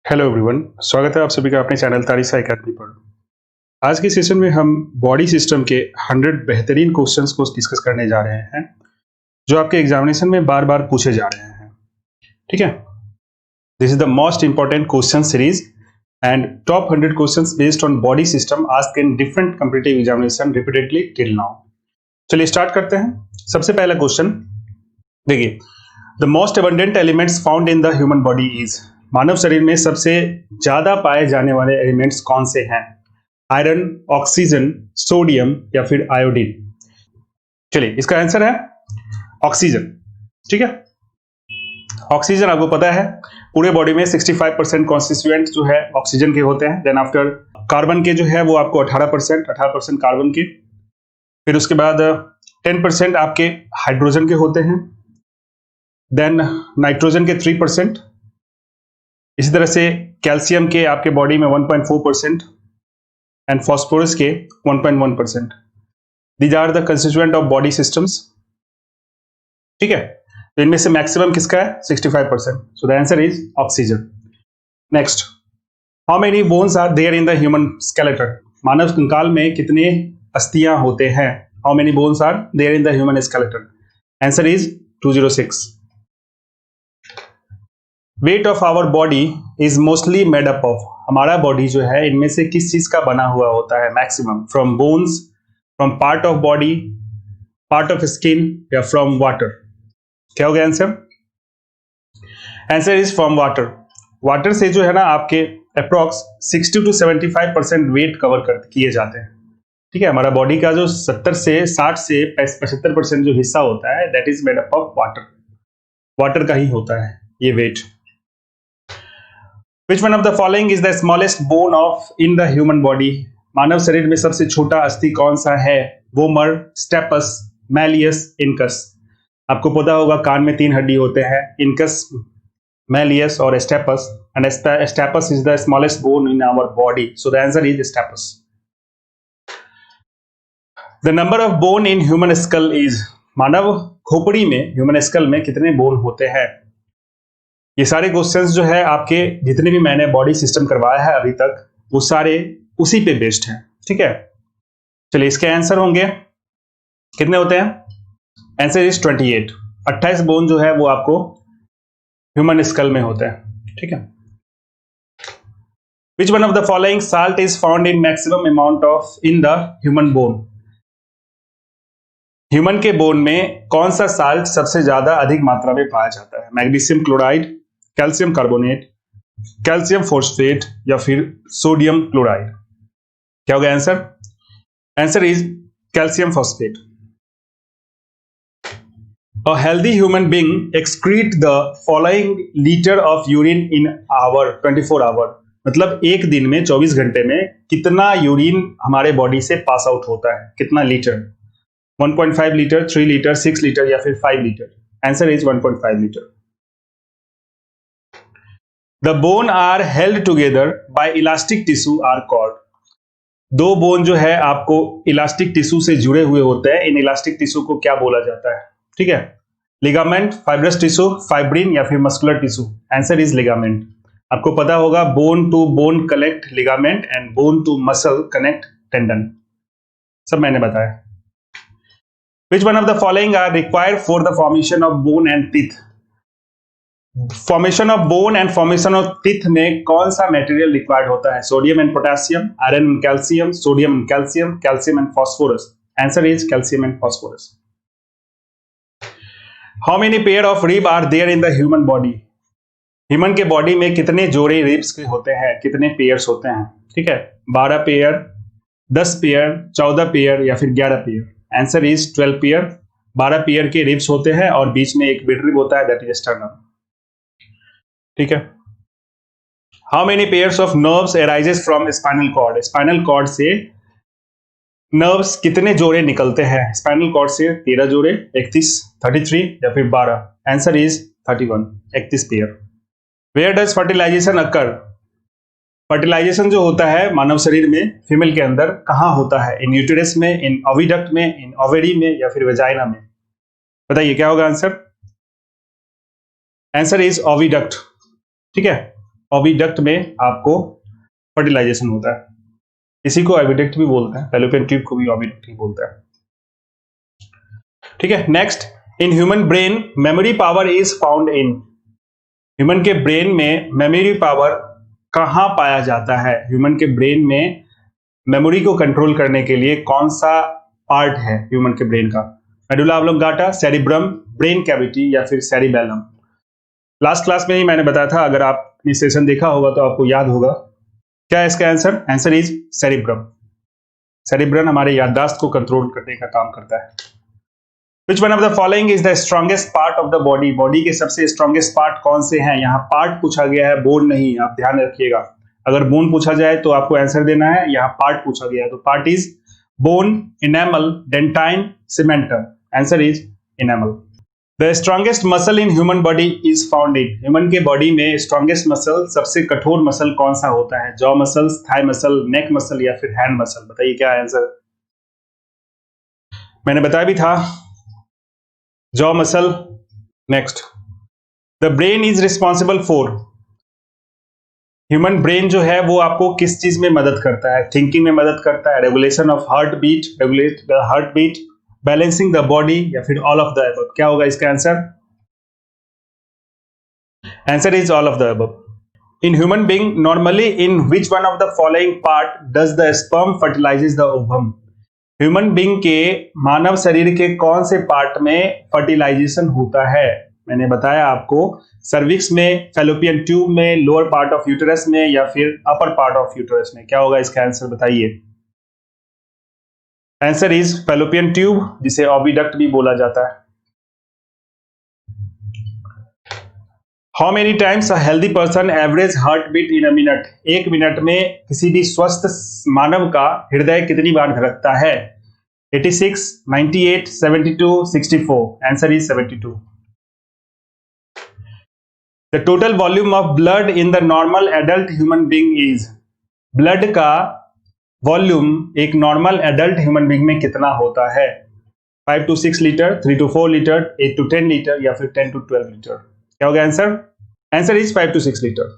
Hello everyone, स्वागत है आप सभी का अपने चैनल तारिसा एकेडमी पर। आज के सेशन में हम बॉडी सिस्टम के 100 बेहतरीन क्वेश्चंस को डिस्कस करने जा रहे हैं जो आपके एग्जामिनेशन में बार बार पूछे जा रहे हैं। ठीक है, this is the most important question series and top 100 questions based on body system asked in different competitive examination repeatedly till now. चलिए स्टार्ट करते हैं। सबसे पहला क्वेश्चन देखिए, the most abundant elements found in the human body is, मानव शरीर में सबसे ज्यादा पाए जाने वाले एलिमेंट्स कौन से हैं? आयरन, ऑक्सीजन, सोडियम या फिर आयोडीन? चलिए इसका आंसर है ऑक्सीजन। ठीक है, ऑक्सीजन आपको पता है पूरे बॉडी में 65% कॉन्स्टिट्यूएंट जो है ऑक्सीजन के होते हैं। देन आफ्टर कार्बन के जो है वो आपको 18% कार्बन के, फिर उसके बाद 10% आपके हाइड्रोजन के होते हैं, देन नाइट्रोजन के 3%, इसी तरह से कैल्शियम के आपके बॉडी में 1.4% एंड फॉस्फोरस के 1.1%। These are the constituent of body systems. ठीक है, तो इनमें से मैक्सिमम किसका है? 65%। So the answer is oxygen. Next, how many bones are there in the human skeleton? मानव कंकाल में कितने अस्थियां होते हैं? How many bones are there in the human skeleton? Answer is 206। Weight of our body is mostly made up of, हमारा body जो है इनमें से किस चीज का बना हुआ होता है maximum? From bones, from part of body, part of skin या फ्रॉम वाटर? क्या हो गया answer? Answer is from water. Water से जो है ना आपके अप्रोक्स 60 to 75% वेट कवर किए जाते हैं। ठीक है, हमारा बॉडी का जो 70 से 60 से 75% जो हिस्सा होता है that is made up of water. Water का ही होता है ये wait. Which one of the following is the smallest bone of in the human body? मानव शरीर में सबसे छोटा अस्थि कौन सा है? Vomer, stapes, malleus, incus. आपको पता होगा कान में 3 हड्डी होते हैं, इनकस, मैलियस और stapes, and stapes is the smallest bone in our body, so the answer is stapes. The number of bone in human skull is, मानव खोपड़ी में ह्यूमन स्कल में कितने बोन होते हैं? ये सारे क्वेश्चंस जो है आपके जितने भी मैंने बॉडी सिस्टम करवाया है अभी तक वो सारे उसी पे बेस्ड हैं। ठीक है, चलिए इसके आंसर होंगे कितने होते हैं? Answer is 28। 28 बोन जो है वो आपको ह्यूमन स्कल में होते हैं। ठीक है, which one of the following salt is found in maximum amount of in the human bone? Human के बोन में कौन सा साल्ट सबसे ज्यादा अधिक मात्रा में पाया जाता है? Magnesium chloride, calcium carbonate, calcium phosphate या फिर सोडियम क्लोराइड? क्या होगा answer? Answer is calcium phosphate. A healthy human being excrete the following liter of urine in hour 24 hour, मतलब एक दिन में 24 घंटे में कितना यूरिन हमारे बॉडी से पास आउट होता है? कितना लीटर? 1.5 लीटर, 3 लीटर, 6 लीटर या फिर 5 litre? Answer is 1.5 litre. The bone are held together by elastic tissue are called, दो बोन जो है आपको इलास्टिक टिश्यू से जुड़े हुए होते हैं, इन इलास्टिक टिश्यू को क्या बोला जाता है? ठीक है, लिगामेंट, फाइब्रस टिश्यू, फाइब्रिन या फिर muscular tissue? Answer is ligament. आपको पता होगा bone to bone connect ligament and bone to muscle connect tendon, सब मैंने बताया। Which one of the following are required for the formation of bone and teeth? Formation of bone and formation of teeth में कौन सा material required होता है? Sodium and potassium, iron and calcium, sodium and calcium, calcium and phosphorus? Answer is calcium and phosphorus. How many pair of rib are there in the human body? Human के body में कितने जोड़े ribs के होते हैं? कितने pairs होते हैं? ठीक है, 12 पेयर, 10 पेयर, 14 पेयर या फिर 11 pair? Answer is 12 pair. 12 pair के रिब्स होते हैं और बीच में एक मिड रिब होता है दैट इज स्टर्नम। ठीक है, how many pairs of nerves arises from spinal cord? Spinal cord से नर्व्स कितने जोड़े निकलते हैं? स्पाइनल कॉर्ड से 13 जोड़े, 31, 33 या फिर 12? Answer is 31, 31 pair. Where does fertilization occur? Fertilization जो होता है मानव शरीर में फीमेल के अंदर कहाँ होता है? इन यूटेरस में, इन ओविडक्ट में, इन ओवेरी में या फिर वेजाइना में? बताइए क्या होगा आंसर? Answer is oviduct. ठीक है, ओविडक्ट में आपको फर्टिलाइजेशन होता है। इसी को ओविडक्ट भी बोलते हैं, फैलोपियन ट्यूब को भी ओविडक्ट ही बोलते हैं। ठीक है, next, in human brain memory power is found in. Human के ब्रेन में मेमोरी पावर कहां पाया जाता है? ह्यूमन के ब्रेन में मेमोरी को कंट्रोल करने के लिए कौन सा पार्ट है ह्यूमन के ब्रेन का? Medulla oblongata, cerebrum, brain cavity या फिर सेरिबेलम? लास्ट क्लास में ही मैंने बताया था, अगर आप ये सेशन देखा होगा तो आपको याद होगा। क्या है इसका answer? Answer is cerebrum. Cerebrum हमारे याददाश्त को कंट्रोल करने का काम करता है। Which one of the following is the strongest part of the body? Body के सबसे स्ट्रॉन्गेस्ट पार्ट कौन से हैं? यहाँ पार्ट पूछा गया है, बोन नहीं, आप ध्यान रखिएगा। अगर बोन पूछा जाए तो आपको आंसर देना है, यहाँ पार्ट पूछा गया है तो part is bone, enamel, dentine, cementum. Answer is enamel. The strongest muscle in human body is found in. Human के बॉडी में स्ट्रॉन्गेस्ट मसल, सबसे कठोर मसल कौन सा होता है? जॉ मसल, थाई मसल, नेक मसल या फिर हैंड मसल? बताइए क्या आंसर। मैंने बताया भी था, jaw muscle. Next, the brain is responsible for. Human brain जो है वो आपको किस चीज में मदद करता है? थिंकिंग में मदद करता है, regulation of heart beat, regulate the heart beat, balancing the body या फिर ऑल ऑफ द अबव? क्या होगा इसका answer? Answer is all of the above. In human being normally in which one of the following part does the sperm fertilizes the ovum? Human being के, मानव शरीर के कौन से पार्ट में फर्टिलाइजेशन होता है? मैंने बताया आपको, सर्विक्स में, फैलोपियन ट्यूब में, लोअर पार्ट ऑफ यूटेरस में या फिर अपर पार्ट ऑफ यूटेरस में? क्या होगा इसका आंसर बताइए। आंसर इज फैलोपियन ट्यूब, जिसे ओविडक्ट भी बोला जाता है। How many times a healthy person average heart beat in a minute? एक मिनट में किसी भी स्वस्थ मानव का हृदय कितनी बार धड़कता है? 86, 98, 72, 64? Answer is 72। The total volume of blood in the normal adult human being is. Blood का वॉल्यूम एक नॉर्मल एडल्ट ह्यूमन बीइंग में कितना होता है? 5 to 6 litre, 3 to 4 litre, 8 to 10 litre या फिर 10 to 12 लीटर? क्या होगा answer? Answer is 5 to 6 litre.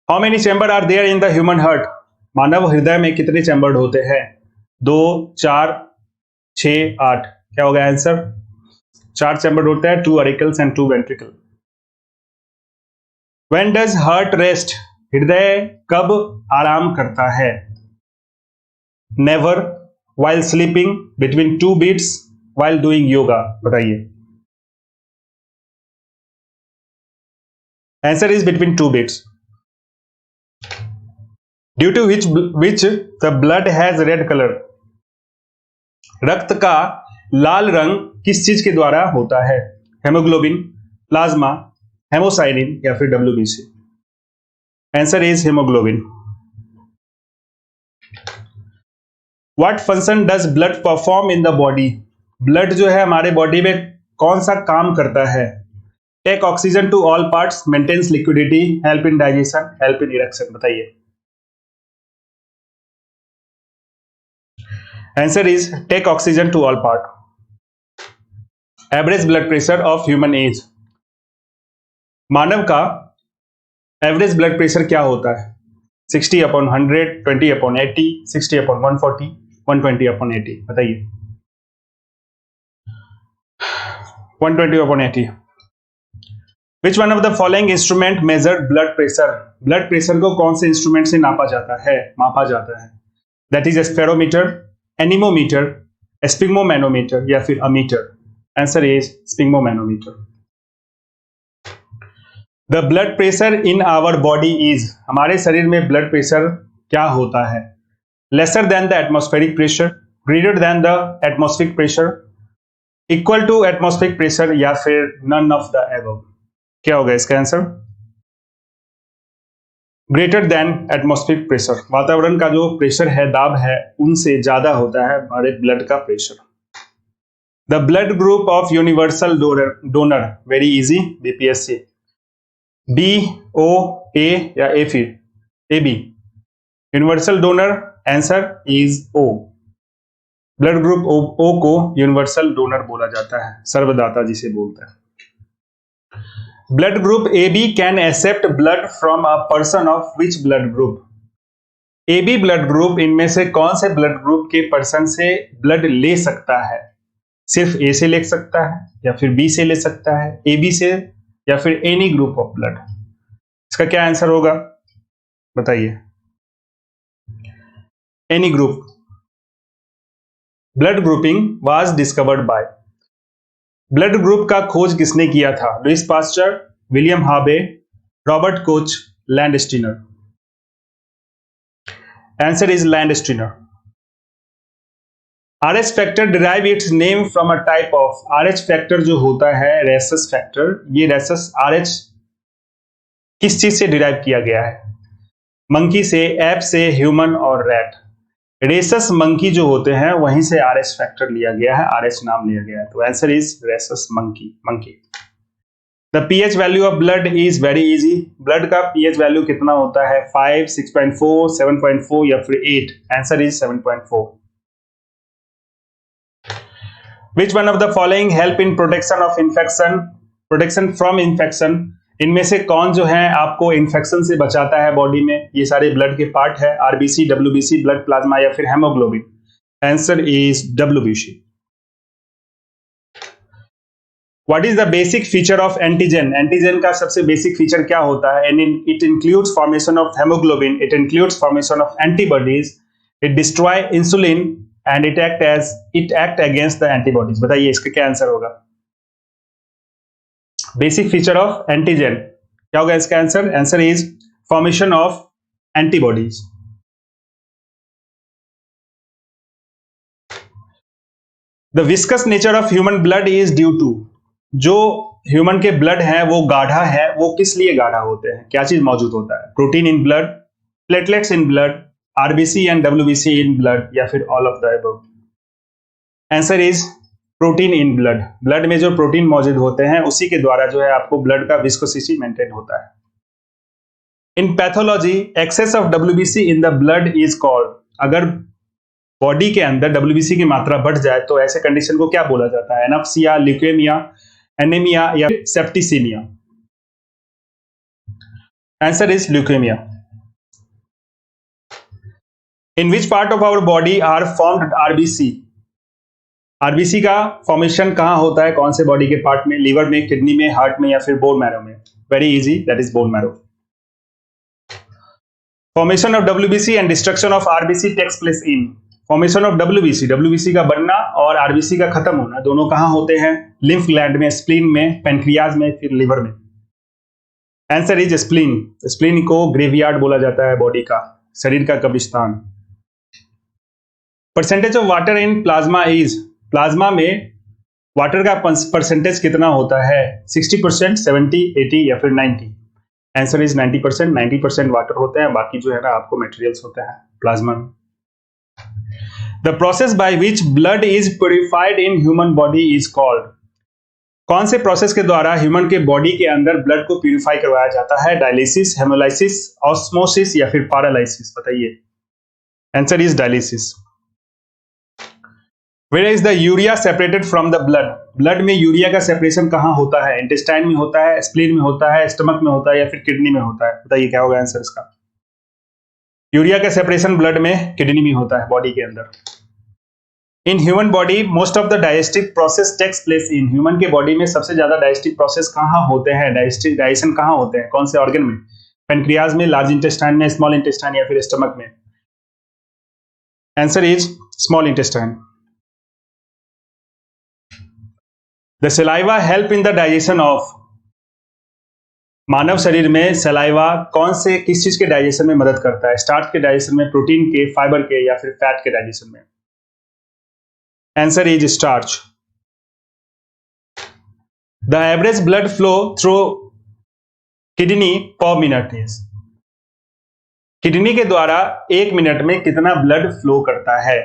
How many chamber are there in the human heart? मानव हृदय में कितने चैम्बर होते हैं? 2, 4, 6, 8? क्या होगा आंसर? 4 चैम्बर होता है, 2 auricles and 2 ventricle. When does heart rest? हृदय कब आराम करता है? Never, while sleeping, between 2 beats, while doing yoga? बताइए। Answer is between 2 beats. Due to which the blood has red colour? रक्त का लाल रंग किस चीज के द्वारा होता है? हेमोग्लोबिन, प्लाज्मा, हेमोसाइनिन या फिर WBC? Answer is haemoglobin. What function does blood perform in the body? Blood जो है हमारे बॉडी में कौन सा काम करता है? Take oxygen to all parts, maintains liquidity, help in digestion, help in erection? बताइए। Answer is take oxygen to all part. Average blood pressure of human age? मानव का एवरेज ब्लड प्रेशर क्या होता है? 60/100, 20/80, 60/140, 120/80? बताइए। 120/80। Which one of the following instrument measure blood pressure? Blood pressure को कौन से इंस्ट्रूमेंट से मापा जाता है? That is spirometer, anemometer, sphygmomanometer या फिर ammeter? Answer is sphygmomanometer. The blood pressure in our body is? हमारे शरीर में ब्लड प्रेशर क्या होता है? Lesser than the atmospheric pressure, greater than the atmospheric pressure, equal to atmospheric pressure या फिर नन ऑफ द अबव? क्या होगा इसका answer? Greater than atmospheric pressure. वातावरण का जो प्रेशर है, दाब है, उनसे ज्यादा होता है हमारे ब्लड का pressure. The blood group of universal donor, very easy, BPSC, B, O, A या A फिर AB? Universal donor, answer is O। Blood group O को यूनिवर्सल डोनर बोला जाता है, सर्वदाता जिसे बोलते हैं। Blood group A B can accept blood from a person of which blood group? A B blood group इनमें से कौन से ब्लड ग्रुप के पर्सन से ब्लड ले सकता है? सिर्फ ए से ले सकता है, या फिर बी से ले सकता है, ए बी से, या फिर एनी ग्रुप ऑफ ब्लड? इसका क्या आंसर होगा बताइए? Any group. Blood grouping was discovered by. Blood group का खोज किसने किया था? Louis Pasteur, William Harvey, Robert Koch, Landsteiner. Answer is Landsteiner. RH factor derive its name from a type of. RH factor जो होता है रेसस फैक्टर, ये rhesus RH किस चीज से डिराइव किया गया है? मंकी से, एप से, ह्यूमन और रैट। रेसस मंकी जो होते हैं वहीं से RH फैक्टर लिया गया है, RH नाम लिया गया है, तो answer is rhesus monkey. The pH value of blood is very easy. Blood का pH वैल्यू कितना होता है? 5, 6.4, 7.4 या फिर 8? Answer is 7.4। Which one of the following help in protection from infection? इनमें से कौन जो है आपको इन्फेक्शन से बचाता है बॉडी में? ये सारे ब्लड के पार्ट है, आरबीसी, डब्ल्यूबीसी, ब्लड प्लाज्मा या फिर haemoglobin. Answer is WBC. What is the basic feature of antigen? Antigen का सबसे बेसिक फीचर क्या होता है? It includes formation of haemoglobin, it includes formation of antibodies, it destroy insulin and it act against the antibodies. बताइए इसका क्या answer होगा? Basic feature of antigen क्या होगा इसका answer? Answer is formation of antibodies. The viscous nature of human blood is due to. जो human के blood है वो गाढ़ा है, वो किस लिए गाढ़ा होते हैं? क्या चीज मौजूद होता है? Protein in blood, platelets in blood, RBC and WBC in blood, या फिर all of the above? Answer is protein in blood. Blood में जो प्रोटीन मौजूद होते हैं उसी के द्वारा जो है आपको ब्लड का विस्कोसिटी मेंटेन होता है। In pathology excess of WBC in the blood is called. अगर बॉडी के अंदर डब्ल्यूबीसी की मात्रा बढ़ जाए तो ऐसे कंडीशन को क्या बोला जाता है? एनॉक्सिया, ल्यूकेमिया, एनीमिया या septicaemia? Answer is leukaemia. In which part of our body are formed RBC? RBC का फॉर्मेशन कहां होता है? कौन से बॉडी के पार्ट में? लीवर में, किडनी में, हार्ट में या फिर बोन मैरो में? Very easy, that is bone marrow. Formation of WBC and destruction of RBC takes place in. Formation of WBC का बनना और आरबीसी का खत्म होना दोनों कहां होते हैं? लिम्फ ग्लैंड में, स्प्लीन में, पेनक्रियाज में, फिर लिवर में। Answer is spleen. स्प्लीन को ग्रेवयार्ड बोला जाता है बॉडी का, शरीर का कब्रिस्तान। Percentage of water in plasma is. Plasma में वाटर का परसेंटेज कितना होता है? 60%, 70, 80 या फिर 90? Answer is 90%। 90% वाटर होते हैं, बाकी जो है ना आपको मटेरियल्स होते हैं प्लाज्मा में। The process by which blood is purified in human body is called. कौन से प्रोसेस के द्वारा ह्यूमन के बॉडी के अंदर ब्लड को प्यूरिफाई करवाया जाता है? डायलिसिस, हेमोलाइसिस, ऑस्मोसिस या फिर पैरालाइसिस? बताइए। Answer is dialysis. Where is the urea separated from the blood? Blood में यूरिया का सेपरेशन कहां होता है? इंटेस्टाइन में होता है, स्प्लीन में होता है, स्टमक में होता है या फिर किडनी में होता है? बताइए क्या होगा आंसर इसका? यूरिया का सेपरेशन ब्लड में, किडनी में होता है बॉडी के अंदर। In human body most of the digestive process takes place in. Human के बॉडी में सबसे ज्यादा डाइजेस्टिव प्रोसेस कहां होते हैं? डाइजेशन कहां होते हैं? कौन से ऑर्गन में? पेनक्रियाज में, लार्ज इंटेस्टाइन में, स्मॉल इंटेस्टाइन या फिर स्टमक में? Answer is small intestine. The saliva help in the digestion of. मानव शरीर में सलाइवा कौन से किस चीज के डाइजेशन में मदद करता है? स्टार्च के डाइजेशन में, प्रोटीन के, फाइबर के या फिर फैट के डाइजेशन में? Answer is starch. The average blood flow through kidney पर मिनट इज। किडनी के द्वारा 1 मिनट में कितना ब्लड फ्लो करता है?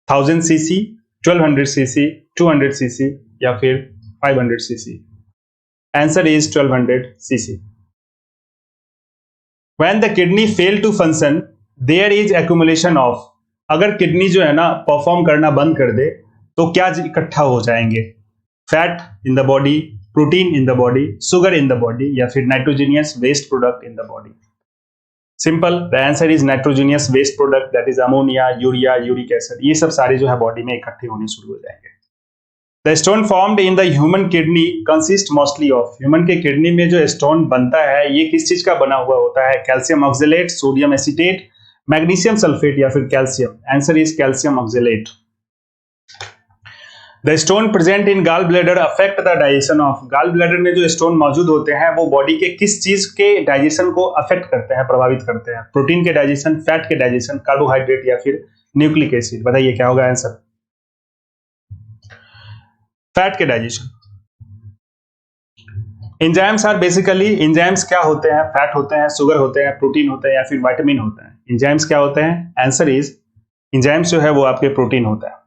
1000 सीसी, 1200 सीसी, 200 सीसी या फिर 500 CC? Answer is 1200 CC. When the kidney fail to function, there is accumulation of। अगर किडनी जो है ना परफॉर्म करना बंद कर दे तो क्या इकट्ठा हो जाएंगे? Fat in the body, protein in the body, sugar in the body, या फिर nitrogenous waste product in the body? Simple, the answer is nitrogenous waste product, that is ammonia, urea, uric acid. ये सब सारे जो है body में इकट्ठे होने शुरू हो जाएंगे। The stone formed in the human kidney consist mostly of, human के किडनी में जो स्टोन बनता है ये किस चीज का बना हुआ होता है? Calcium oxalate, sodium acetate, magnesium sulphate, या फिर calcium? Answer is calcium oxalate. The stone present in gall bladder affect the digestion of, gall bladder में जो स्टोन मौजूद होते हैं वो बॉडी के किस चीज के डाइजेशन को अफेक्ट करते हैं, प्रभावित करते हैं? प्रोटीन के डाइजेशन, फैट के डाइजेशन, कार्बोहाइड्रेट, या फिर न्यूक्लिक एसिड? बताइए क्या होगा आंसर? फैट के digestion. Enzymes are basically, enzymes क्या होते हैं? फैट होते हैं, शुगर होते हैं, प्रोटीन होते हैं, या फिर विटामिन होते हैं? एंजाइम्स क्या होते हैं? आंसर इज, एंजाइम्स जो है वो आपके प्रोटीन होता है।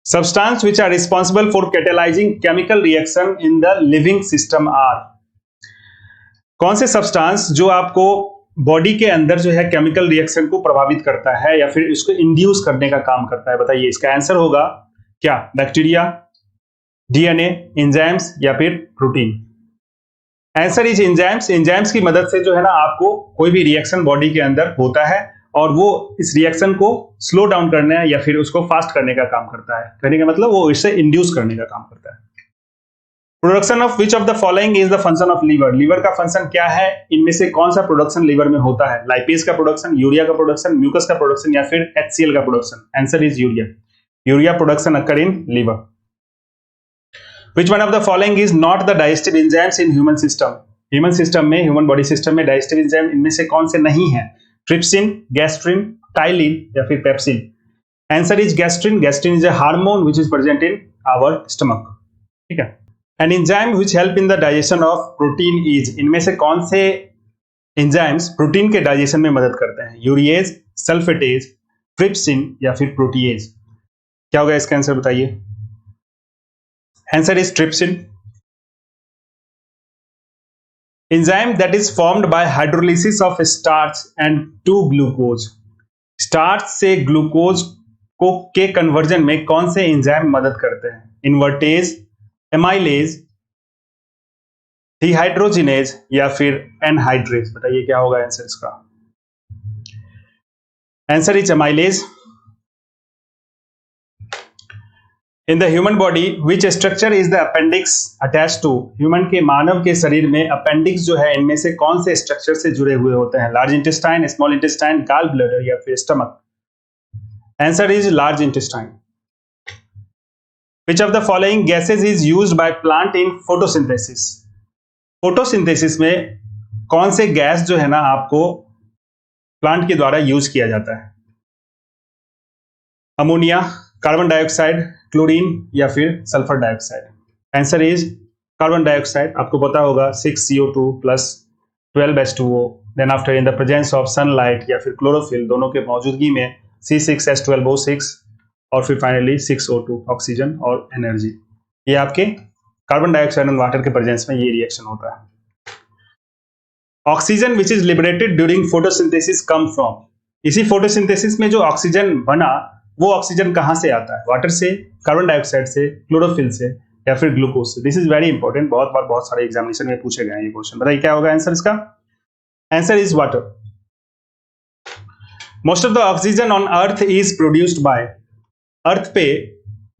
Substances which are responsible for catalyzing chemical reaction in the living system are, कौन से सब्सटेंस जो आपको बॉडी के अंदर जो है केमिकल रिएक्शन को प्रभावित करता है या फिर इसको इंड्यूस करने का काम करता है? बताइए, इसका आंसर होगा क्या? बैक्टीरिया, डीएनए, एंजाइम्स, या फिर protein? Answer is enzymes. Enzymes की मदद से जो है ना आपको कोई भी रिएक्शन बॉडी के अंदर होता है और वो इस रिएक्शन को स्लो डाउन करने या फिर उसको फास्ट करने का काम करता है। कहने का मतलब वो इसे इंड्यूस करने का काम करता है। Production of which of the following is the function of liver, liver का फंक्शन क्या है? इनमें से कौन सा प्रोडक्शन लीवर में होता है? लाइपेज का प्रोडक्शन, यूरिया का प्रोडक्शन, म्यूकस का प्रोडक्शन, या फिर HCl का production? Answer is urea. Urea production occur in liver. Which one of the following is not the digestive enzymes in human system, human system में, human body system में digestive enzyme इनमें से कौन से नहीं है? ट्रिप्सिन, गैस्ट्रिन, टाइलिन, या फिर pepsin? Answer is gastrin. Gastrin is a hormone which is present in our stomach. ठीक है। An enzyme which help in the digestion of protein is, इनमें से कौन से एंजाइम्स प्रोटीन के डाइजेशन में मदद करते हैं? यूरिएज, सल्फेटेज, ट्रिप्सिन, या फिर प्रोटीएज? क्या होगा इसका आंसर बताइए? Answer is trypsin. Enzyme that is formed by hydrolysis of starch and to glucose, starch से ग्लूकोज को के कन्वर्जन में कौन से एंजाइम मदद करते हैं? इन्वर्टेज, एमाइलेज, डिहाइड्रोजिनेज, या फिर एनहाइड्रेज? बताइए क्या होगा आंसर इसका? Answer is amylase. In the human body which structure is the appendix attach to, human के मानव के शरीर में अपेंडिक्स जो है इनमें से कौन से स्ट्रक्चर से जुड़े हुए होते हैं? Large intestine, small intestine, gall bladder, या फिर stomach? Answer is large intestine. Which of the following gases is used by plant in photosynthesis, photosynthesis में कौन से गैस जो है ना आपको प्लांट के द्वारा यूज किया जाता है? अमोनिया, कार्बन डाइऑक्साइड, क्लोरीन, या फिर sulphur dioxide? Answer is carbon dioxide. आपको पता होगा 6CO2 plus 12H2O, then after in the presence of sunlight या फिर क्लोरोफिल, दोनों के मौजूदगी में C6H12O6, और फिर फाइनली 6O2 ऑक्सीजन और एनर्जी। ये आपके कार्बन डाइऑक्साइड एंड वाटर के प्रेजेंस में ये रिएक्शन होता है। Oxygen which is liberated during photosynthesis come from, इसी फोटोसिंथेसिस में जो ऑक्सीजन बना वो ऑक्सीजन कहां से आता है? वाटर से, कार्बन डाइऑक्साइड से, क्लोरोफिल से, या फिर ग्लूकोज से? दिस इज वेरी इंपॉर्टेंट, बहुत बार बहुत सारे एग्जामिनेशन में पूछे गए हैं ये क्वेश्चन। बताइए क्या होगा आंसर इसका? Answer is water. Most of the oxygen on earth is produced by, earth पे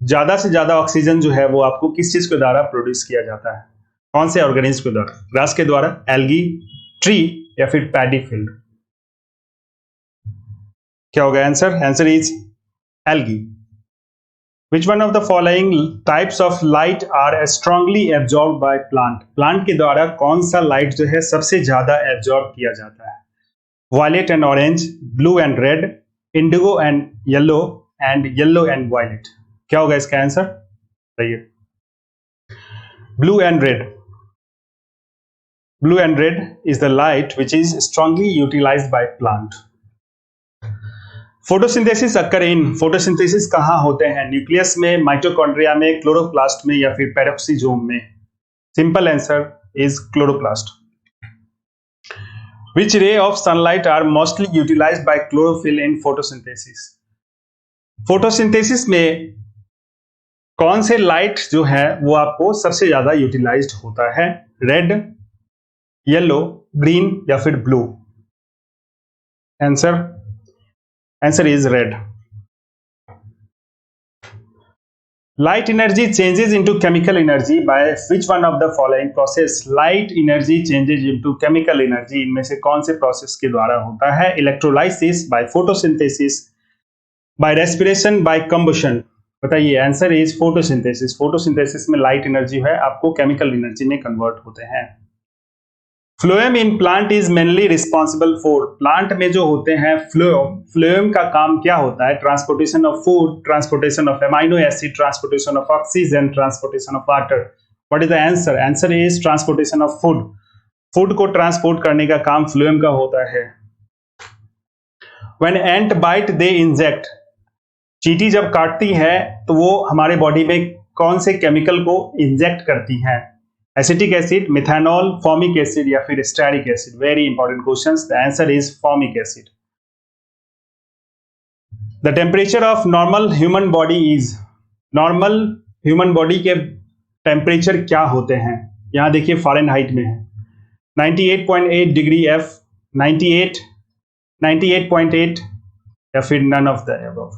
ज्यादा से ज्यादा ऑक्सीजन जो है वो आपको किस चीज के द्वारा प्रोड्यूस किया जाता है? कौन से ऑर्गेनिज्म के द्वारा? ग्रास के द्वारा, एल्गी, ट्री, या फिर पैडी फील्ड? क्या होगा answer? Answer is algae. Which one of the following types of light are strongly absorbed by plant? Plant के द्वारा कौन सा लाइट जो है सबसे ज्यादा एब्जॉर्ब किया जाता है? Violet and orange, blue and red, indigo and yellow and violet? क्या होगा इसका आंसर? बताइए। Blue and red. Blue and red is the light which is strongly utilized by plant. Photosynthesis occur in, photosynthesis कहां होते हैं? Nucleus में, mitochondria में, chloroplast में, या फिर पेरोक्सीजोम में? Simple answer is chloroplast. Which ray of sunlight are mostly utilized by chlorophyll in photosynthesis? Photosynthesis में कौन से लाइट जो है वो आपको सबसे ज्यादा यूटिलाइज्ड होता है? रेड, येलो, ग्रीन या फिर blue? Answer answer is red. Light energy changes into chemical energy by which one of the following process? Light energy changes into chemical energy. इनमें से कौन से प्रोसेस के द्वारा होता है? Electrolysis, by photosynthesis, by respiration, by combustion? बताइए. Answer is photosynthesis. Photosynthesis में लाइट एनर्जी है आपको केमिकल एनर्जी में कन्वर्ट होते हैं. Phloem in plant is mainly responsible for. Plant में जो होते हैं फ्लोएम का काम क्या होता है? Transportation of food, transportation of amino acid, transportation of oxygen, transportation of water. What is the answer? Answer is transportation of food. Food को ट्रांसपोर्ट करने का काम फ्लोएम का होता है. When ant bite they inject. चींटी जब काटती है तो वो हमारे बॉडी में कौन से केमिकल को इंजेक्ट करती है? Acetic acid, methanol, formic acid या फिर stearic acid? Very important questions. The answer is formic acid. The temperature of normal human body is. Normal human body के टेम्परेचर क्या होते हैं? यहां देखिए फ़ारेनहाइट में है. 98.8 डिग्री F, 98, 98.8 या फिर नन ऑफ द अबव?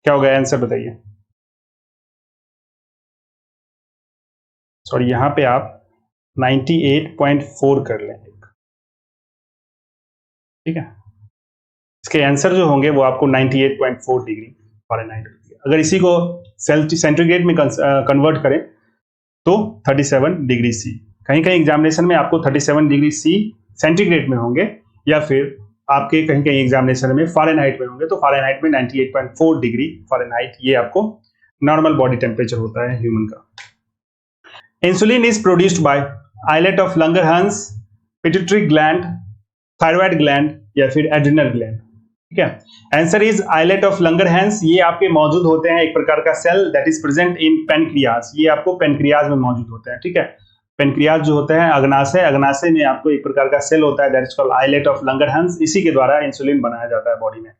क्या होगा आंसर? बताइए. सॉरी, यहां पे आप 98.4 कर लें. ठीक है. इसके आंसर जो होंगे वो आपको 98.4 डिग्री फ़ारेनहाइट होगी. अगर इसी को सेंटीग्रेड में कन्वर्ट करें तो 37 डिग्री C. कहीं कहीं एग्जामिनेशन में आपको 37 डिग्री C सेंटीग्रेड में होंगे या फिर आपके कहीं कहीं एग्जामिनेशन में फ़ारेनहाइट में होंगे. तो फ़ारेनहाइट में 98.4 डिग्री फ़ारेनहाइट ये आपको नॉर्मल बॉडी टेम्परेचर होता है ह्यूमन का. Insulin is produced by islet of Langerhans, pituitary gland, thyroid gland या फिर एड्रिनल ग्लैंड? ठीक है. Answer is islet of Langerhans. ये आपके मौजूद होते हैं एक प्रकार का cell that is present in pancreas. ये आपको पेनक्रियाज में मौजूद होते हैं. ठीक है. पेनक्रियाज जो होते हैं अग्नाशय, अग्नाशय में आपको एक प्रकार का सेल होता है that is called islet of Langerhans. इसी के द्वारा इंसुलिन बनाया जाता है बॉडी में.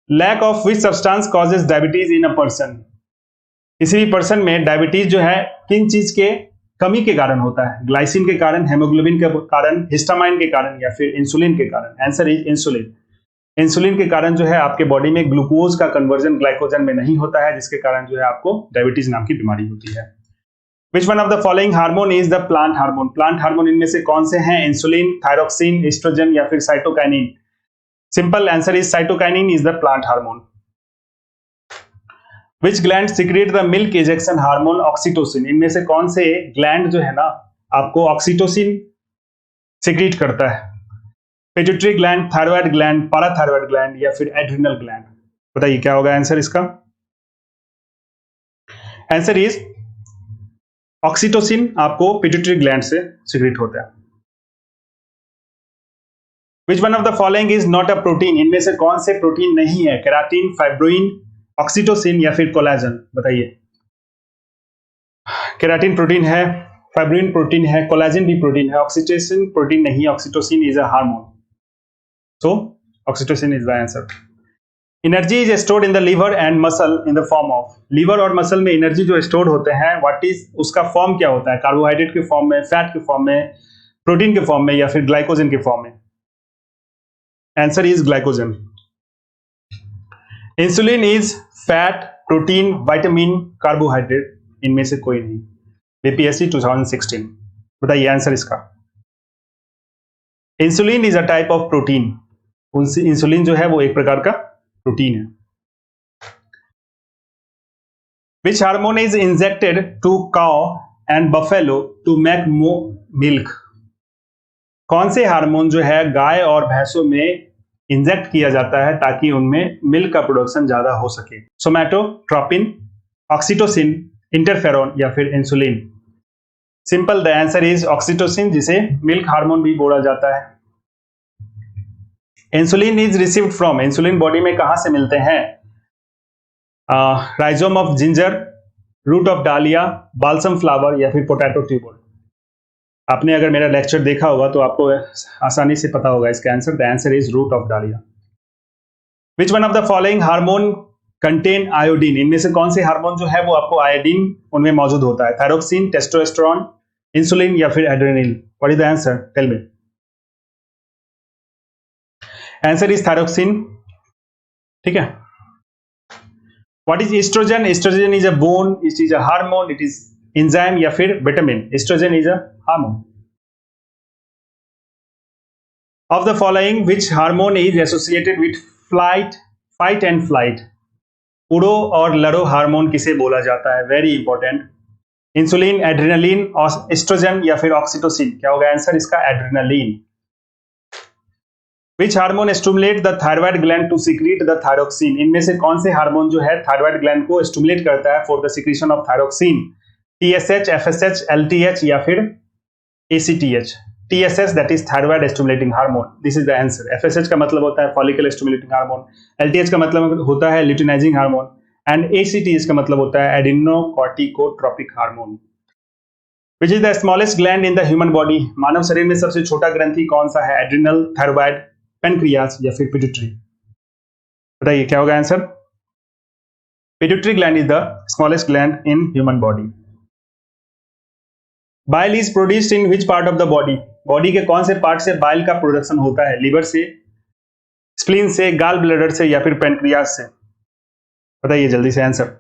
Lack of which substance causes diabetes in a person? किसी भी पर्सन में डायबिटीज जो है किन चीज के कमी के कारण होता है? ग्लाइसिन के कारण, हेमोग्लोबिन के कारण, हिस्टामाइन के कारण या फिर इंसुलिन के कारण? Answer is insulin. इंसुलिन के कारण जो है आपके बॉडी में ग्लूकोज का कन्वर्जन ग्लाइकोजन में नहीं होता है, जिसके कारण जो है आपको डायबिटीज नाम की बीमारी होती है. Which one of the following hormone is the plant hormone? Plant hormone इनमें से कौन से हैं? इंसुलिन, थायरोक्सिन, एस्ट्रोजन या फिर cytokinin? Simple answer is cytokinin is the plant hormone. Which gland secrete the milk ejection hormone oxytocin? इनमें से कौन से ग्लैंड जो है ना आपको ऑक्सीटोसिन सिक्रेट करता है? Pituitary gland, thyroid gland, parathyroid gland या फिर एड्रिनल ग्लैंड? बताइए क्या होगा आंसर इसका? आंसर इज ऑक्सीटोसिन आपको पिट्यूटरी ग्लैंड से सिक्रेट होता है. Which one of the following is not a protein? इनमें से कौन से प्रोटीन नहीं है? केराटिन, फाइब्रोइन, ऑक्सीटोसिन या फिर कोलाजन? बताइए. केराटिन प्रोटीन है, फाइब्रोइन प्रोटीन है, कोलाजन भी प्रोटीन है, ऑक्सीटोसिन प्रोटीन नहीं. Oxytocin is a hormone. So oxytocin is the answer. Energy is stored in the liver and muscle in the form of? Liver और muscle में energy जो store होते हैं what is उसका form क्या होता है? कार्बोहाइड्रेट के फॉर्म में, फैट के फॉर्म में, प्रोटीन के फॉर्म में या फिर ग्लाइकोजन के फॉर्म में? Answer is glycogen. Insulin is fat, protein, vitamin, carbohydrate? इनमें से कोई नहीं. बीपीएससी 2016. बताइए आंसर इसका. Insulin is a type of protein. Insulin जो है वो एक प्रकार का प्रोटीन है. Which hormone is injected to cow and buffalo to make milk? कौन से हार्मोन जो है गाय और भैंसों में इंजेक्ट किया जाता है ताकि उनमें मिल्क का प्रोडक्शन ज्यादा हो सके? सोमैटोट्रोपिन, ऑक्सीटोसिन, इंटरफेरॉन या फिर insulin? Simple the answer is oxytocin, जिसे मिल्क हार्मोन भी बोला जाता है. Insulin is received from? Insulin body में कहां से मिलते हैं? Rhizome of ginger, root of dahlia, balsam flower या फिर पोटैटो ट्यूबर? आपने अगर मेरा लेक्चर देखा होगा तो आपको आसानी से पता होगा इसका answer. The answer is root of dahlia. Which one of the following hormone contain iodine. इनमें से कौन से हार्मोन जो है वो आपको आयोडीन उनमें मौजूद होता है? थायरोक्सिन, टेस्टोस्टेरोन, इंसुलिन या फिर adrenaline? What is the answer? Tell me. Answer is thyroxine. ठीक है। What is oestrogen? Oestrogen is a bone, it is a hormone, it is enzyme या फिर vitamin? Oestrogen is a hormone. Of the following, which hormone is associated with fight and flight? उड़ो और लड़ो hormone किसे बोला जाता है? Very important. Insulin, adrenaline, और एस्ट्रोजन या फिर ऑक्सीटोसिन? क्या होगा आंसर इसका? Adrenaline. Which hormone stimulate the thyroid gland to secrete the thyroxine? इनमें से कौन से हार्मोन जो है थायराइड ग्लैंड को स्टिमुलेट करता है for the secretion of thyroxine? TSH, FSH, LTH या फिर ACTH? TSH, that is thyroid stimulating hormone. This is the answer. FSH का मतलब होता है follicle stimulating hormone. LTH का मतलब होता है luteinizing hormone. And ACTH का मतलब होता है adrenocorticotropic hormone. Which is the smallest gland in the human body? मानव शरीर में सबसे छोटा ग्रंथि कौन सा है? एड्रिनल, थायराइड, पेनक्रियास या फिर पिट्यूटरी? बताइए क्या होगा answer? Pituitary gland is the smallest gland in human body. Bile is produced in which part of the body? Body के कौन से पार्ट से बाइल का प्रोडक्शन होता है? लिवर से, स्प्लीन से, गाल ब्लैडर से या फिर पेनक्रियास से? बताइए जल्दी से आंसर।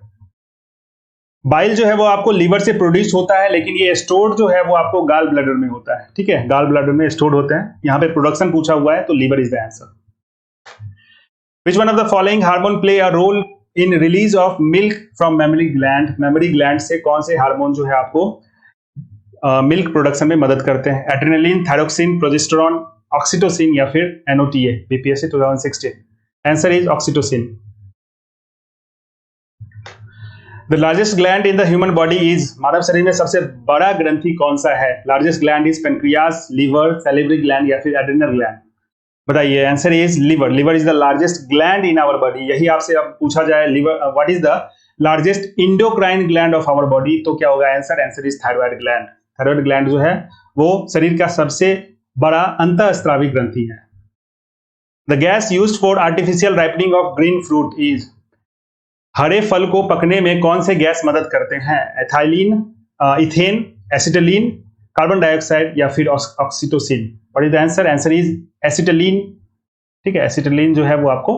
बाइल जो है वो आपको लिवर से प्रोड्यूस होता है, लेकिन ये स्टोर्ड जो है वो आपको गाल ब्लैडर में होता है। ठीक है, गाल ब्लैडर में स्टोर्ड होते हैं। यहाँ पे प्रोडक्शन पूछा हुआ है तो liver is the answer. Which one of the following hormone play a role in release of milk from mammary gland? Mammary gland से कौन से हार्मोन जो है आपको मिल्क प्रोडक्शन में मदद करते हैं? एड्रेनलिन, थायरोक्सिन, प्रोजेस्टेरॉन, ऑक्सीटोसिन या फिर NOTA? BPSC 2016। Answer is oxytocin. The largest gland in the human body is? मानव शरीर में सबसे बड़ा ग्रंथि कौन सा है? Largest gland is pancreas, liver, salivary gland या फिर एड्रेनल ग्लैंड? बताइए। Answer is liver. Liver is the largest gland in our body. यही आपसे अब पूछा जाए liver what is the largest endocrine gland of our body, तो क्या होगा answer? Answer is thyroid gland. Thyroid gland जो है वो शरीर का सबसे बड़ा अंतःस्रावी ग्रंथि है। The gas used for artificial ripening of green fruit is? हरे फल को पकने में कौन से गैस मदद करते हैं? Ethylene, ethane, acetylene, carbon dioxide या फिर oxytocin? What is the answer? Answer is acetylene. ठीक है, एसिटिलीन जो है वो आपको,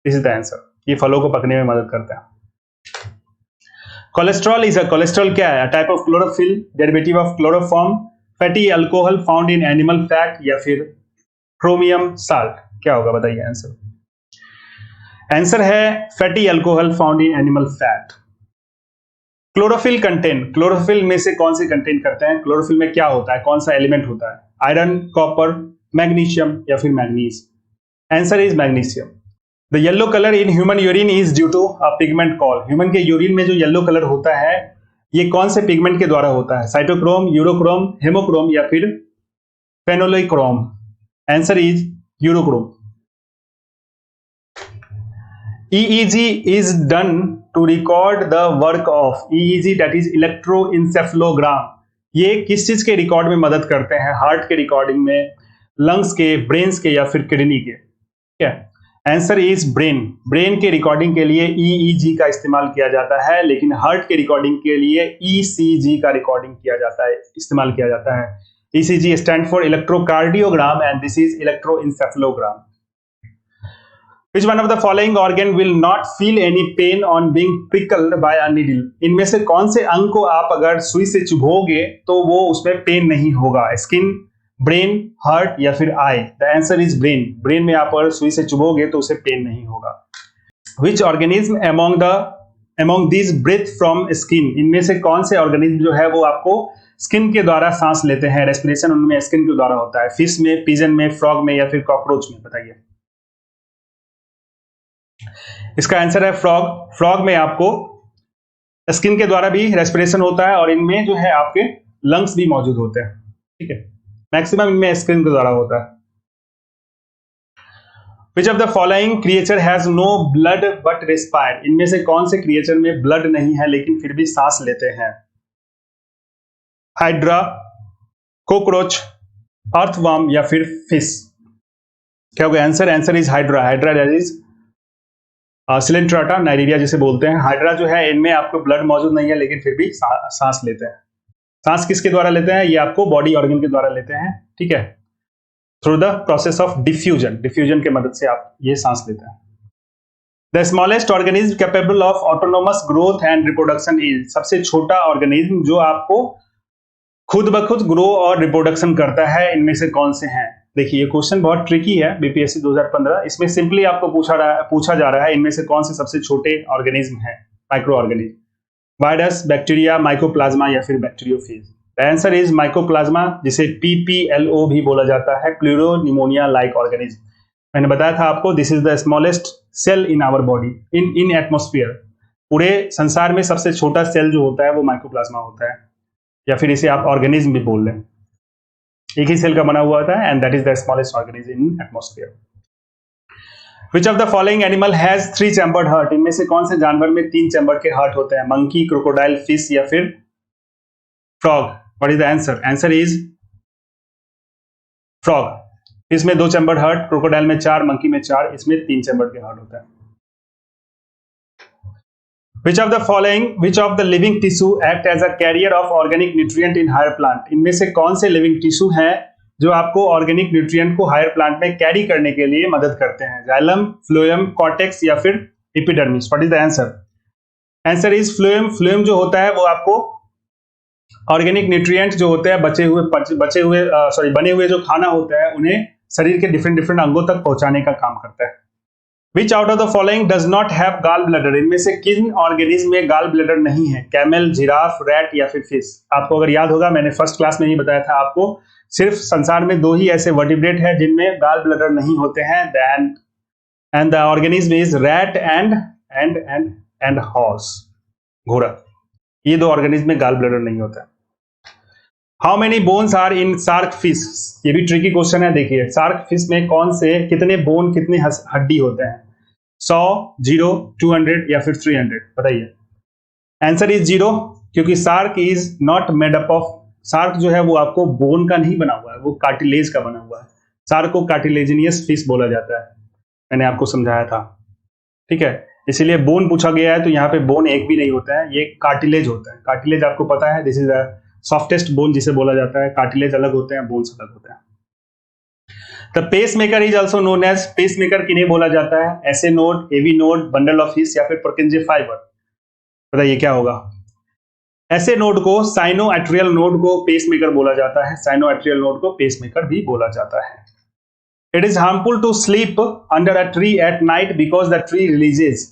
दिस इज द आंसर। ये फलों को पकने में मदद करता है। कोलेस्ट्रॉल इज कोलेस्ट्रॉल क्या है? Type of chlorophyll, derivative of chloroform, fatty alcohol found in animal fat या फिर क्रोमियम साल्ट? क्या होगा बताइए आंसर। आंसर है fatty alcohol found in animal fat. Chlorophyll content, chlorophyll में से कौन से कंटेंट करते हैं? क्लोरोफिल में क्या होता है, कौन सा एलिमेंट होता है? आयरन, कॉपर, मैग्नीशियम या फिर manganese? Answer is magnesium. The yellow colour in human urine is due to a pigment call? Human के यूरिन में जो येलो कलर होता है ये कौन से पिगमेंट के द्वारा होता है? साइटोक्रोम, यूरोक्रोम, हेमोक्रोम या फिर phenolichrome? Answer is urochrome. EEG is done to record the work of? EEG that is electroencephalogram, ये किस चीज के रिकॉर्ड में मदद करते हैं? हार्ट के रिकॉर्डिंग में, लंग्स के, ब्रेन्स के या फिर किडनी के? ठीक है, आंसर इज ब्रेन। ब्रेन के रिकॉर्डिंग के लिए EEG का इस्तेमाल किया जाता है, लेकिन हार्ट के रिकॉर्डिंग के लिए ECG का रिकॉर्डिंग किया जाता है, इस्तेमाल किया जाता है। ECG stand for electrocardiogram and this is electroencephalogram. Which one of the following organ will not feel any pain on being prickled by a needle? इनमें से कौन से अंग को आप अगर सुई से चुभोगे तो वो उसमें पेन नहीं होगा? स्किन, ब्रेन, हार्ट या फिर eye? The answer is brain. Brain में आप अगर सुई से चुभोगे तो उसे पेन नहीं होगा। Which organism among these breathe from skin? इनमें से कौन से ऑर्गेनिज्म जो है वो आपको स्किन के द्वारा सांस लेते हैं? रेस्पिरेशन उनमें स्किन के द्वारा होता है। फिश में, पिजन में, फ्रॉग में या फिर कॉकरोच में? बताइए। इसका आंसर है फ्रॉग। फ्रॉग में आपको स्किन के द्वारा भी रेस्पिरेशन होता है और इनमें जो है आपके लंग्स भी मौजूद होते हैं। ठीक है, मैक्सिमम इनमें स्किन के द्वारा होता है। Which of the following creature has no blood but respire? इनमें से कौन से क्रिएचर में ब्लड नहीं है लेकिन फिर भी सांस लेते हैं? हाइड्रा, कॉकरोच, अर्थवर्म या फिर फिश? क्या होगा answer? Answer is hydra. Hydra that is Coelenterata Nigeria जिसे बोलते हैं। हाइड्रा जो है इनमें आपको ब्लड मौजूद नहीं है लेकिन फिर भी सांस लेते हैं। सांस किसके द्वारा लेते हैं? ये आपको बॉडी ऑर्गन के द्वारा लेते हैं, ठीक है, through the process of diffusion. Diffusion के मदद से आप ये सांस लेते हैं। The smallest organism capable of autonomous growth and reproduction is, सबसे छोटा ऑर्गेनिज्म जो आपको खुद ब खुद ग्रो और रिप्रोडक्शन करता है, इनमें से कौन से हैं? देखिए ये क्वेश्चन बहुत ट्रिकी है, बीपीएससी 2015। इसमें सिंपली आपको पूछा जा रहा है इनमें से कौन से सबसे छोटे ऑर्गेनिज्म है, micro organism, virus, bacteria, mycoplasma या फिर bacteriophage. The answer is mycoplasma, जिसे पीपीएलओ भी बोला जाता है, प्लूरोनिमोनिया लाइक ऑर्गेनिज्म। मैंने बताया था आपको this is the smallest cell in our body in atmosphere. पूरे संसार में सबसे छोटा सेल जो होता है वो माइकोप्लाज्मा होता है, या फिर इसे आप ऑर्गेनिज्म भी बोल लें। एक ही सेल का बना हुआ होता है and that is the smallest organism in atmosphere. Which of the following animal has 3 chambered heart? इनमें से कौन से जानवर में 3 चैम्बर के हार्ट होते हैं? मंकी, क्रोकोडाइल, फिश या फिर frog? What is the answer? Answer is frog. Fish में 2 चैम्बर्ड हार्ट, क्रोकोडाइल में 4, मंकी में 4, इसमें 3 चैम्बर्ड के हार्ट होता है। Which of the living tissue act as a carrier of organic nutrient in higher plant? इनमें से कौन से लिविंग टिश्यू हैं जो आपको ऑर्गेनिक न्यूट्रिएंट को हायर प्लांट में कैरी करने के लिए मदद करते हैं? जाइलम, फ्लोएम, कॉर्टेक्स या फिर epidermis? What is the answer? Answer is phloem. Phloem जो होता है वो आपको ऑर्गेनिक न्यूट्रिएंट जो होते हैं बने हुए जो खाना होता है उन्हें शरीर के डिफरेंट अंगों तक पहुंचाने का काम करता है। Which out of the following does not have gall bladder? इनमें से किन ऑर्गेनिज्म में गॉल ब्लैडर नहीं है? कैमल, जिराफ, रैट या फिर फिश? आपको अगर याद होगा मैंने फर्स्ट क्लास में ही बताया था आपको, सिर्फ संसार में 2 ही ऐसे वर्टिब्रेट है जिनमें गॉल ब्लैडर नहीं होते हैं, and the organism is rat and horse, घोड़ा। ये 2 ऑर्गेनिज्म में गॉल ब्लैडर नहीं होता है। How many bones are in shark fish? ये भी ट्रिकी क्वेश्चन है। देखिए शार्क फिश में कितने बोन, कितने हड्डी होते हैं? 100, 0, 200 या फिर 300? बताइए। आंसर इज 0, क्योंकि shark is not made up of, shark जो है वो आपको बोन का नहीं बना हुआ है, वो कार्टिलेज का बना हुआ है। शार्क को कार्टिलेजिनियस फिश बोला जाता है, मैंने आपको समझाया था, ठीक है। इसीलिए बोन पूछा गया है तो यहाँ पे बोन एक भी नहीं होता है, ये कार्टिलेज होता है। कार्टिलेज आपको पता है, this is the softest bone जिसे बोला जाता है। कार्टिलेज अलग होते हैं, बोन्स अलग होते हैं। The pacemaker is also known as, pacemaker किन्हें बोला जाता है? SA node, AV node, bundle of His या फिर परकिंजे फाइबर? बताइए क्या होगा? एसए नोड को, साइनो एट्रियल नोड को पेस मेकर बोला जाता है, साइनो एट्रियल नोड को पेस मेकर भी बोला जाता है। It is harmful to sleep under a tree at night because the tree releases,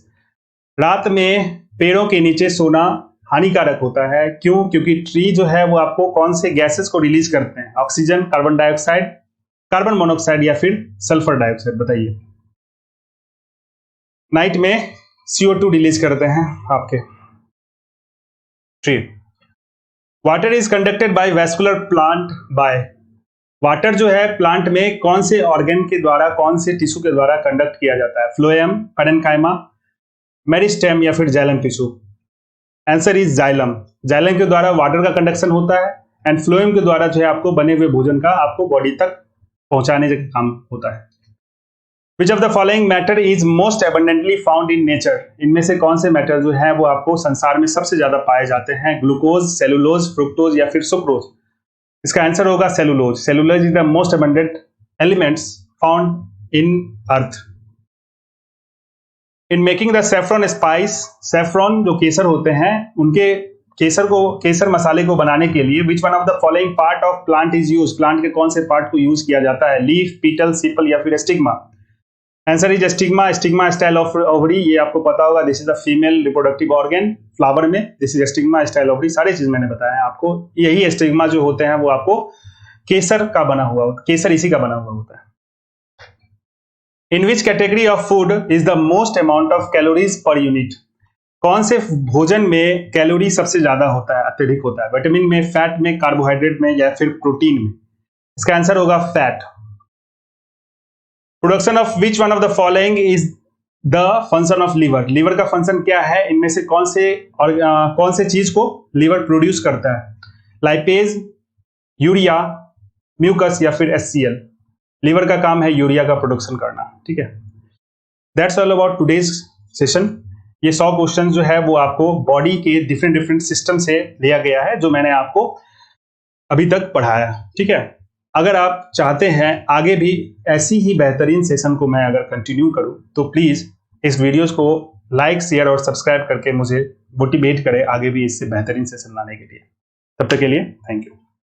रात में पेड़ों के नीचे सोना हानिकारक होता है। क्यों? क्योंकि ट्री जो है वो आपको कौन से गैसेस को रिलीज करते हैं? Oxygen, carbon dioxide, carbon monoxide या फिर सल्फर डाइऑक्साइड? बताइए। नाइट में CO2 रिलीज करते हैं आपके tree. Water is conducted by vascular plant by, water जो है प्लांट में कौन से ऑर्गन के द्वारा, कौन से टिश्यू के द्वारा कंडक्ट किया जाता है? फ्लोएम, पैरेन्काइमा, मेरिस्टेम या फिर xylem tissue? Answer is xylem. Xylem के द्वारा वाटर का कंडक्शन होता है एंड फ्लोएम के द्वारा जो है आपको बने हुए भोजन का आपको बॉडी तक पहुंचाने का काम होता है। विच of the following matter is most abundantly found in nature? इनमें से कौन से मैटर जो है वो आपको संसार में सबसे ज्यादा पाए जाते हैं? ग्लूकोज, सेलुलोज, फ्रुक्टोज या फिर सुक्रोज? इसका आंसर होगा cellulose. Cellulose is the most abundant elements found in earth. In making the saffron spice, saffron जो केसर होते हैं उनके केसर मसाले को बनाने के लिए विच one of the following part of plant is use? Plant के कौन से पार्ट को यूज किया जाता है? लीफ, पीटल, सीपल या फिर stigma? Answer is stigma. Stigma style of ovary, ये आपको पता होगा, this is the female reproductive organ flower में, this is stigma style ovary. सारी चीज मैंने बताया है आपको। यही स्टिग्मा जो होते हैं वो आपको केसर का बना हुआ, केसर इसी का बना हुआ होता है। In which category of food is the most amount of calories per unit? कौन से भोजन में कैलोरी सबसे ज्यादा होता है, अत्यधिक होता है? विटामिन में, फैट में, कार्बोहाइड्रेट में या फिर प्रोटीन में? इसका आंसर होगा fat. Production of which one of the following is the function of liver? Liver का फंक्शन क्या है? इनमें से कौन से चीज को लीवर प्रोड्यूस करता है? लाइपेज, यूरिया, म्यूकस या फिर HCl? लीवर का काम है यूरिया का प्रोडक्शन करना, ठीक है। That's all about today's session. ये 100 क्वेश्चन जो है वो आपको बॉडी के डिफरेंट डिफरेंट सिस्टम से लिया गया है, जो मैंने आपको अभी तक पढ़ाया। ठीक है, अगर आप चाहते हैं आगे भी ऐसी ही बेहतरीन सेशन को मैं अगर कंटिन्यू करूं, तो प्लीज इस वीडियोस को लाइक, शेयर और सब्सक्राइब करके मुझे मोटिवेट करें आगे भी इससे बेहतरीन सेशन लाने के लिए। तब तक के लिए थैंक यू।